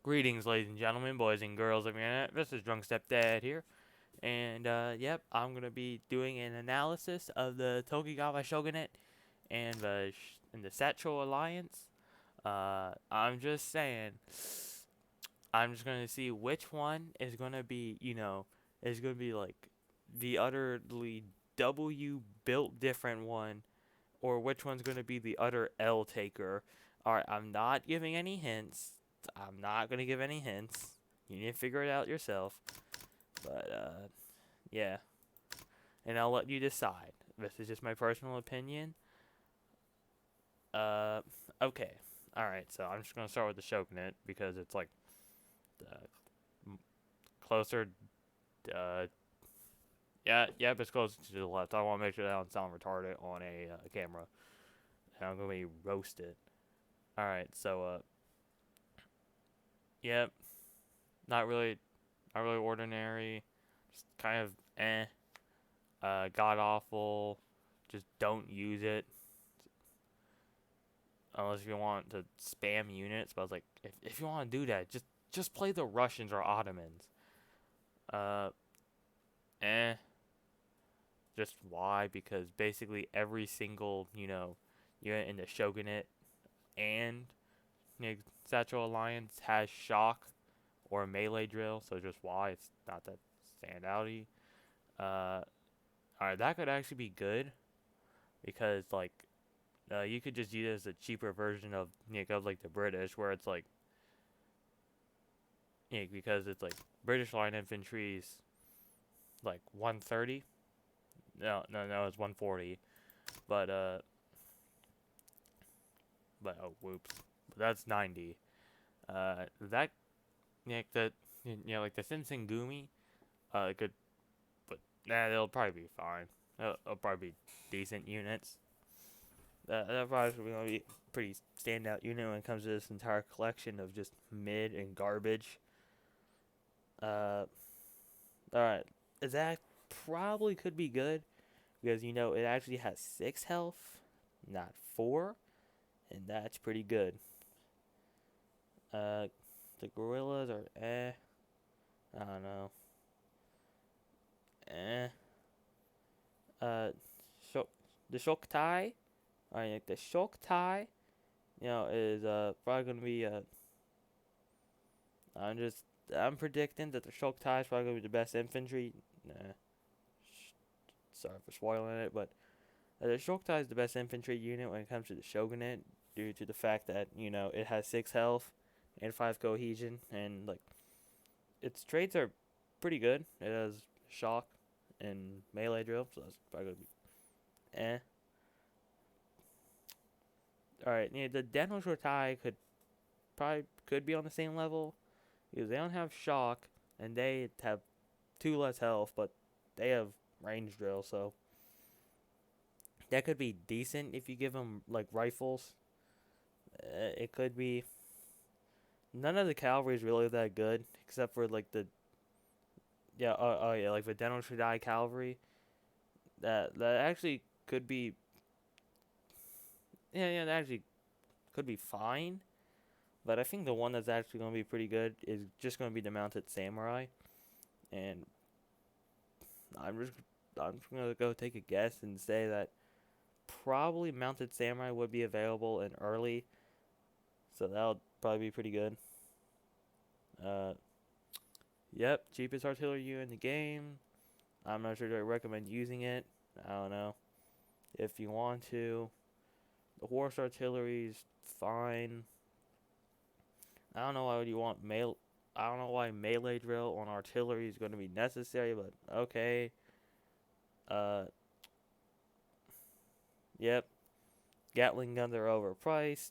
Greetings, ladies and gentlemen, boys and girls of the internet. This is Drunk Stepdad here, and yep, I'm gonna be doing an analysis of the Tokugawa Shogunate and the Satcho Alliance. I'm just saying, I'm just gonna see which one is gonna be, is gonna be like the utterly W built different one, or which one's gonna be the utter L taker. All right, I'm not giving any hints. I'm not gonna give any hints. You need to figure it out yourself. But yeah, and I'll let you decide. This is just my personal opinion. Uh, okay, all right. So I'm just gonna start with the Shogunate because it's like closer. Uh, yeah, yep, it's closer to the left. I want to make sure that I don't sound retarded on a camera. And I'm gonna be roasted. All right, so yep, not really, not really ordinary. Just kind of god awful. Just don't use it unless you want to spam units. But I was like, if you want to do that, just play the Russians or Ottomans. Uh, eh. Just why? Because basically every single unit in the Shogunate and Satchel Alliance has shock or melee drill. So just why it's not that standouty. Uh, Alright, that could actually be good because like you could just use it as a cheaper version of like the British, where it's like because it's like British line infantry's like 130. No, it's 140. But oh whoops, but that's 90. That the like the Shinsengumi could, but they'll probably be fine. They'll probably be decent units. That probably gonna be a pretty standout unit when it comes to this entire collection of just mid and garbage. Uh, all right, that probably could be good because it actually has 6 health, not 4, and that's pretty good. Uh, the gorillas are I don't know, eh. Uh, Shok the Shoktai, alright, the Shoktai, is probably gonna be I'm just I'm predicting that the Shoktai is probably gonna be the best infantry. Nah, sorry for spoiling it, but the Shoktai is the best infantry unit when it comes to the Shogunate due to the fact that it has 6 health and 5 cohesion, and like its traits are pretty good. It has shock and melee drill, so that's probably gonna be eh. All right, the Deno Shotai could be on the same level because they don't have shock and they have 2 less health, but they have range drill, so that could be decent if you give them like rifles. It could be. None of the cavalry is really that good except for like the yeah, like the Deno Shotai cavalry. That actually could be, that actually could be fine. But I think the one that's actually going to be pretty good is just going to be the Mounted Samurai, and I'm just I'm just gonna go take a guess and say that probably Mounted Samurai would be available in early, so that'll probably be pretty good. Uh, yep, cheapest artillery unit in the game. I'm not sure do I recommend using it. I don't know. If you want to, the horse artillery's fine. I don't know why you want mail. I don't know why melee drill on artillery is going to be necessary, but okay. Uh, yep, Gatling guns are overpriced.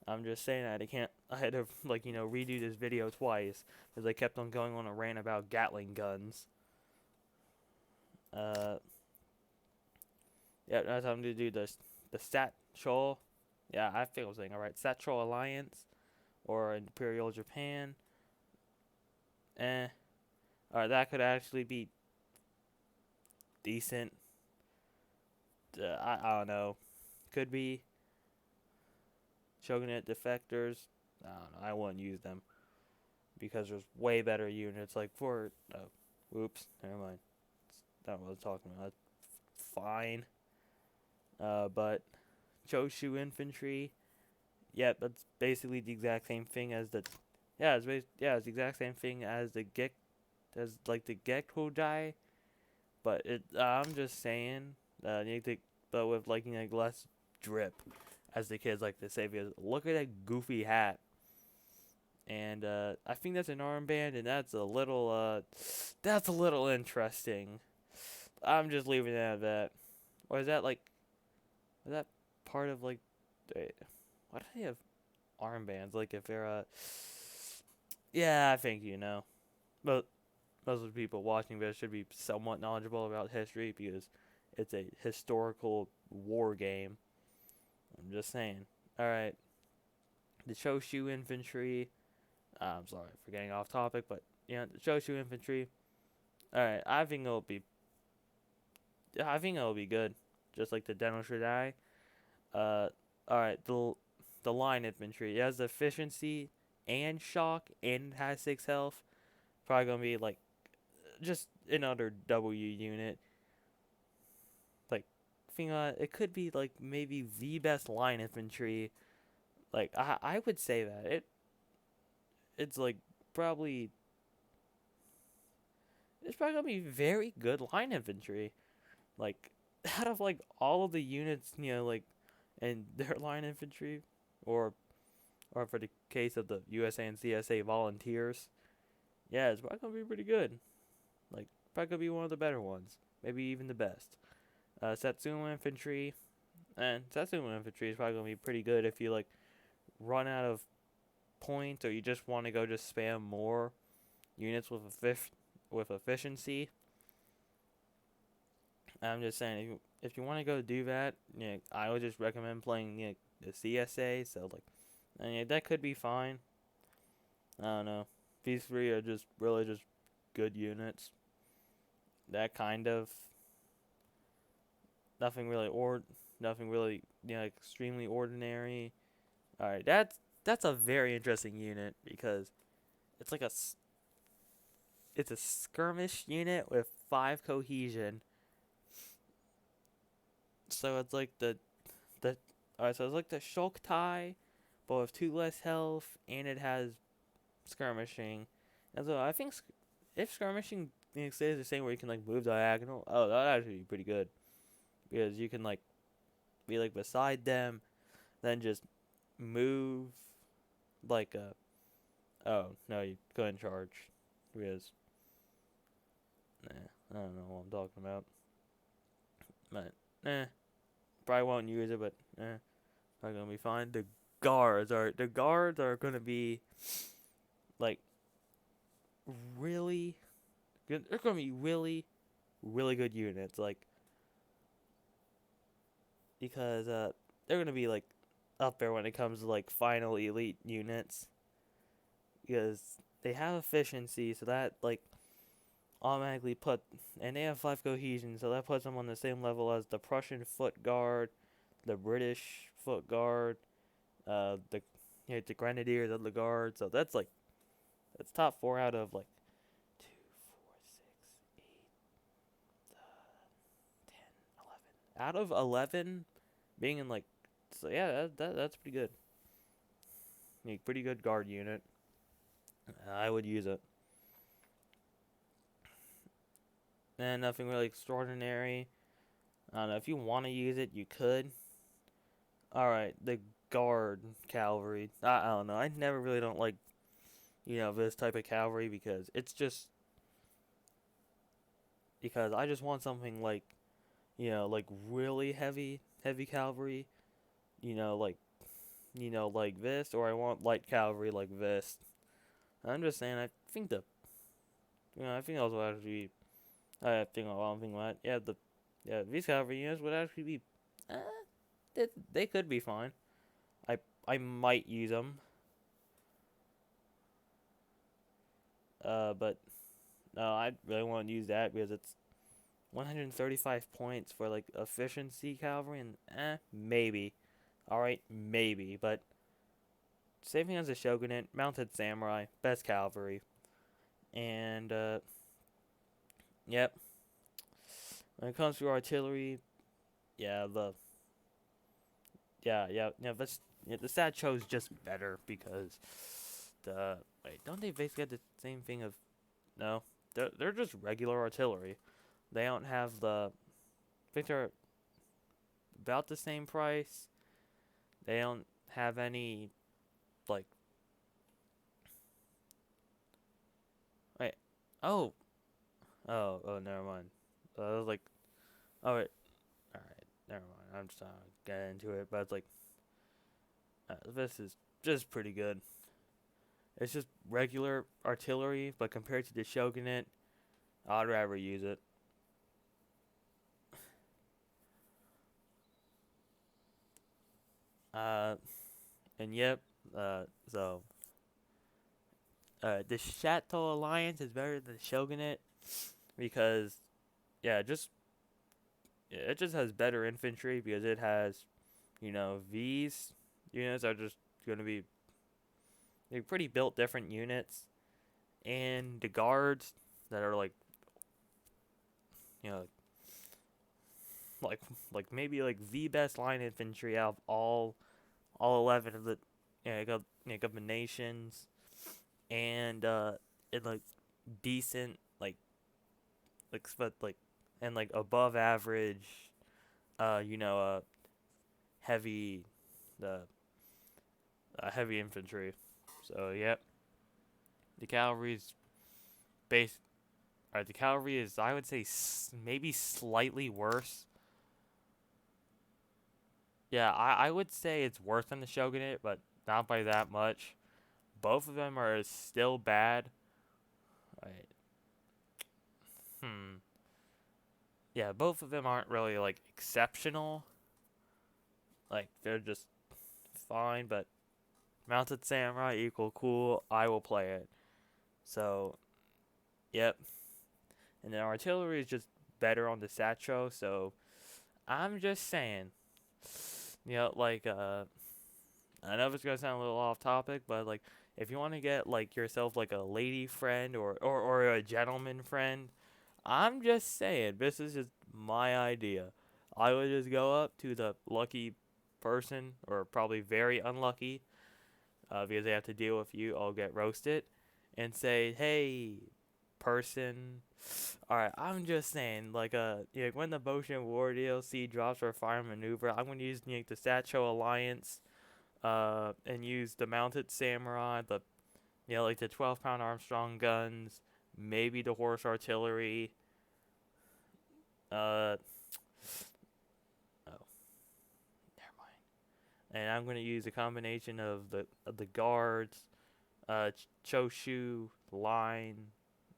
I'm just saying that I can't. I had to redo this video twice because I kept on going on a rant about Gatling guns. Uh, yeah, now time to do the Satcho. Yeah, I think I was saying all right. Satcho Alliance or Imperial Japan. Eh. Alright, that could actually be decent. I don't know. Could be Shogunate defectors. I don't know. I wouldn't use them because there's way better units. Like for, oops, never mind. That's not what I was talking about. Fine. But Choshu infantry. Yeah, that's basically the exact same thing as the. It's the exact same thing as the as like the Gekko die. But I'm just saying, you think, but with like less drip, as the kids like to say, because look at that goofy hat. And I think that's an armband, and that's a little interesting. I'm just leaving it at that. Or is that part of like, wait, why do they have armbands? Like if they're yeah, I think you know, but most of the people watching this should be somewhat knowledgeable about history because it's a historical war game. I'm just saying. All right, the Choshu infantry. I'm sorry for getting off topic, but the Choshu infantry. All right, I think it'll be good, just like the Deno Shidai. All right, the line infantry. It has efficiency and shock, and has 6 health. Probably gonna be like just another W unit. Like, think it could be like maybe the best line infantry. Like I would say that it's like probably it's probably gonna be very good line infantry. Like out of like all of the units, like and their line infantry, or for the case of the USA and CSA volunteers, yeah, it's probably gonna be pretty good. Like probably gonna be one of the better ones, maybe even the best. Satsuma infantry, and Satsuma infantry is probably gonna be pretty good if you like run out of points or you just want to go just spam more units with efficiency. I'm just saying if you want to go do that, I would just recommend playing the CSA. So like, that could be fine. I don't know. These three are just really just good units. That kind of nothing really nothing really extremely ordinary. All right, that's a very interesting unit because it's like it's a skirmish unit with 5 cohesion. So it's like the alright, so it's like the Shulk tie, but with 2 less health, and it has skirmishing. And so I think if skirmishing stays the same where you can like move diagonal, oh, that would actually be pretty good because you can like be like beside them, then just move like a. Oh no, you couldn't charge because I don't know what I'm talking about. But probably won't use it, but probably gonna be fine. The guards are gonna be like really good. They're gonna be really good units, like because they're gonna be like up there when it comes to like final elite units because they have efficiency, so that like automatically and they have 5 cohesion, so that puts them on the same level as the Prussian foot guard, the British foot guard, the the Grenadiers of the Guard. So that's top 4 out of like 2, 4, 6, 8, 10, 11. Out of 11 being in like, so yeah, that's pretty good. Pretty good guard unit. I would use it. And nothing really extraordinary. I don't know, if you want to use it, you could. Alright, the guard cavalry. I don't know. I never really don't like, this type of cavalry because it's just. Because I just want something like, like really heavy cavalry. Like, like this, or I want light cavalry like this. I'm just saying, I think I think also actually, I'm thinking about, these cavalry units would actually be, they could be fine. I might use them. But no, I really want to use that because it's 135 points for like efficiency cavalry, and maybe, all right, maybe, but same thing as the Shogunate, mounted samurai, best cavalry, and yep. When it comes to artillery, yeah, that's the Satcho is just better because the wait, don't they basically have the same thing of no? They're just regular artillery. They don't have the. I think they're about the same price. They don't have any like. Wait. Oh. Oh. Never mind. I was like, oh wait. All right. Never mind. I'm just not getting into it, but it's like, this is just pretty good. It's just regular artillery, but compared to the Shogunate, I'd rather use it. Uh, and yep. So the Chateau Alliance is better than the Shogunate because just it just has better infantry because it has, these units are just gonna be they're pretty built different units, and the guards that are like you know like maybe like the best line infantry out of all 11 of the nations, and it like decent but like and like above average uh you know uh heavy the heavy infantry. So yep, the cavalry's base. The cavalry is, I would say, maybe slightly worse. Yeah, I would say it's worse than the Shogunate, but not by that much. Both of them are still bad. Right. Hmm. Yeah, both of them aren't really like exceptional. Like they're just fine, but Mounted Samurai equal cool. I will play it. So, yep. And then artillery is just better on the Satcho. So I'm just saying, I know it's gonna sound a little off topic, but like if you want to get like yourself like a lady friend or a gentleman friend, I'm just saying this is just my idea. I would just go up to the lucky person or probably very unlucky because they have to deal with you. I'll get roasted and say, hey, person. All right, I'm just saying, when the Boshin War DLC drops for Fire Maneuver, I'm gonna use the Satcho Alliance, and use the Mounted Samurai, the 12-pound Armstrong guns, maybe the horse artillery. Uh, oh, never mind. And I'm gonna use a combination of the guards, Choshu, line,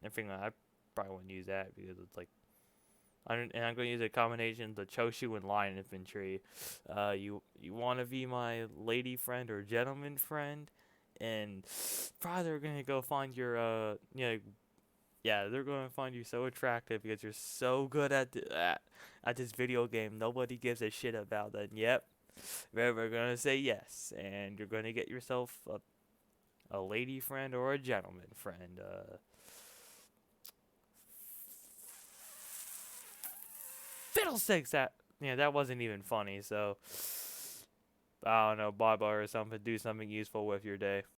everything. I probably wouldn't use that because it's like I'm going to use a combination of the Choshu and line infantry. You want to be my lady friend or gentleman friend, and probably they're going to go find your they're going to find you so attractive because you're so good at this video game. Nobody gives a shit about that. Yep, they're going to say yes, and you're going to get yourself a lady friend or a gentleman friend. Fiddlesticks, that wasn't even funny. So I don't know, bye bye or something. Do something useful with your day.